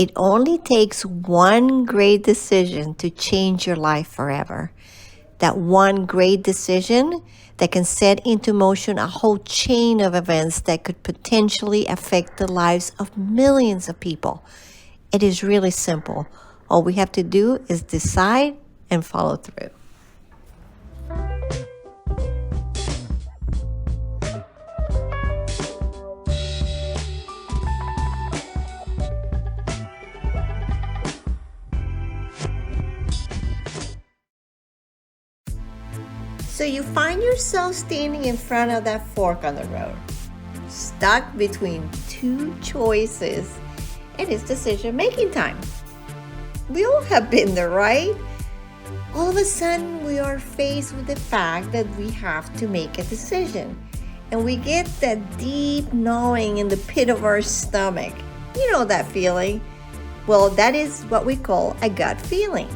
It only takes one great decision to change your life forever. That one great decision that can set into motion a whole chain of events that could potentially affect the lives of millions of people. It is really simple. All we have to do is decide and follow through. So you find yourself standing in front of that fork on the road, stuck between two choices, and it's decision-making time. We all have been there, right? All of a sudden, we are faced with the fact that we have to make a decision, and we get that deep gnawing in the pit of our stomach. You know that feeling? Well, that is what we call a gut feeling.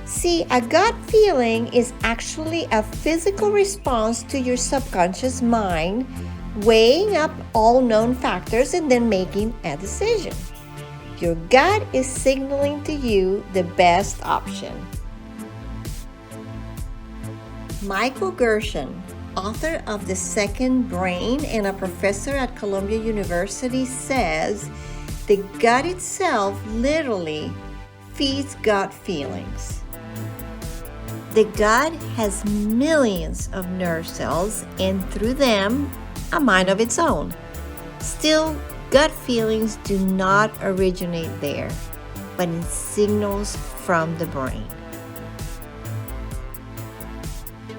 See, a gut feeling is actually a physical response to your subconscious mind weighing up all known factors and then making a decision. Your gut is signaling to you the best option. Michael Gershon, author of The Second Brain and a professor at Columbia University, says the gut itself literally feeds gut feelings. The gut has millions of nerve cells and through them, a mind of its own. Still, gut feelings do not originate there, but in signals from the brain.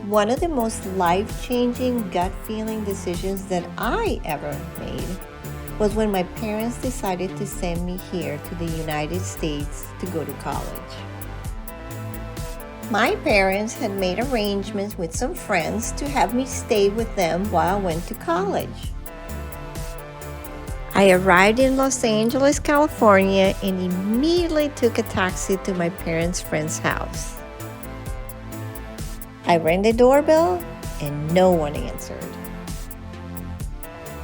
One of the most life-changing gut feeling decisions that I ever made was when my parents decided to send me here to the United States to go to college. My parents had made arrangements with some friends to have me stay with them while I went to college. I arrived in Los Angeles, California, and immediately took a taxi to my parents' friend's house. I rang the doorbell and no one answered.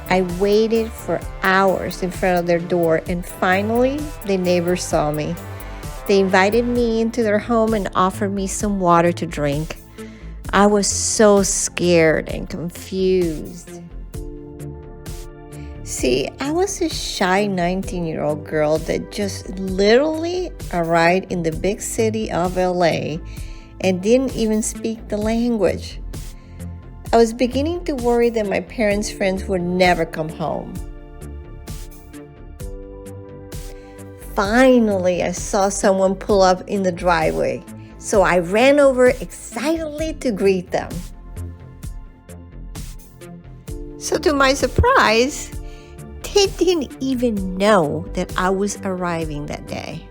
I waited for hours in front of their door and finally the neighbors saw me. They invited me into their home and offered me some water to drink. I was so scared and confused. See, I was a shy 19-year-old girl that just literally arrived in the big city of LA and didn't even speak the language. I was beginning to worry that my parents' friends would never come home. Finally, I saw someone pull up in the driveway, so I ran over excitedly to greet them. So to my surprise, they didn't even know that I was arriving that day.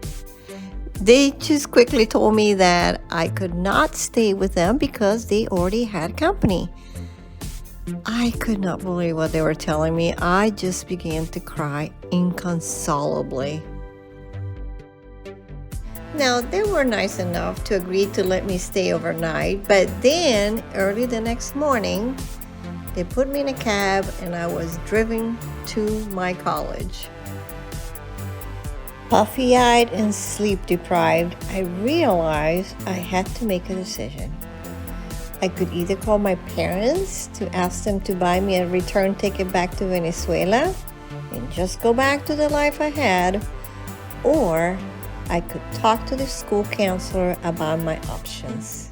They just quickly told me that I could not stay with them because they already had company. I could not believe what they were telling me. I just began to cry inconsolably. Now, they were nice enough to agree to let me stay overnight, but then early the next morning, they put me in a cab and I was driven to my college. Puffy-eyed and sleep-deprived, I realized I had to make a decision. I could either call my parents to ask them to buy me a return ticket back to Venezuela and just go back to the life I had, or I could talk to the school counselor about my options.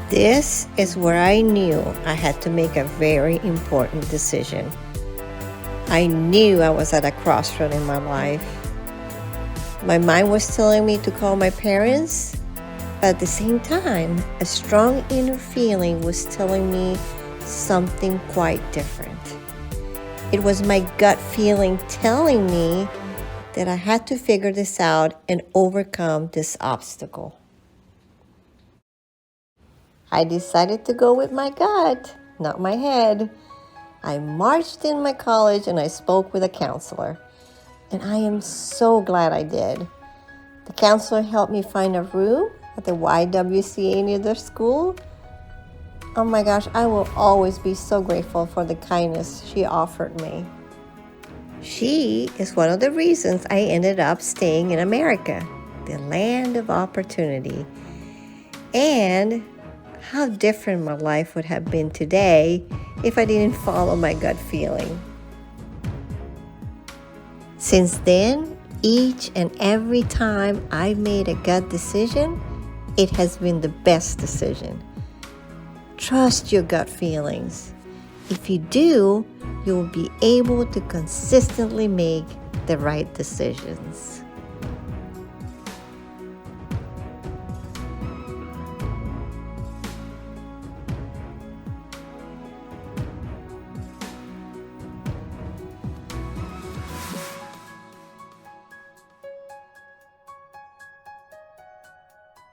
This is where I knew I had to make a very important decision. I knew I was at a crossroad in my life. My mind was telling me to call my parents, but at the same time, a strong inner feeling was telling me something quite different. It was my gut feeling telling me that I had to figure this out and overcome this obstacle. I decided to go with my gut, not my head. I marched in my college and I spoke with a counselor. And I am so glad I did. The counselor helped me find a room at the YWCA near the school. Oh my gosh, I will always be so grateful for the kindness she offered me. She is one of the reasons I ended up staying in America, the land of opportunity. And how different my life would have been today if I didn't follow my gut feeling. Since then, each and every time I've made a gut decision, it has been the best decision. Trust your gut feelings. If you do, you'll be able to consistently make the right decisions.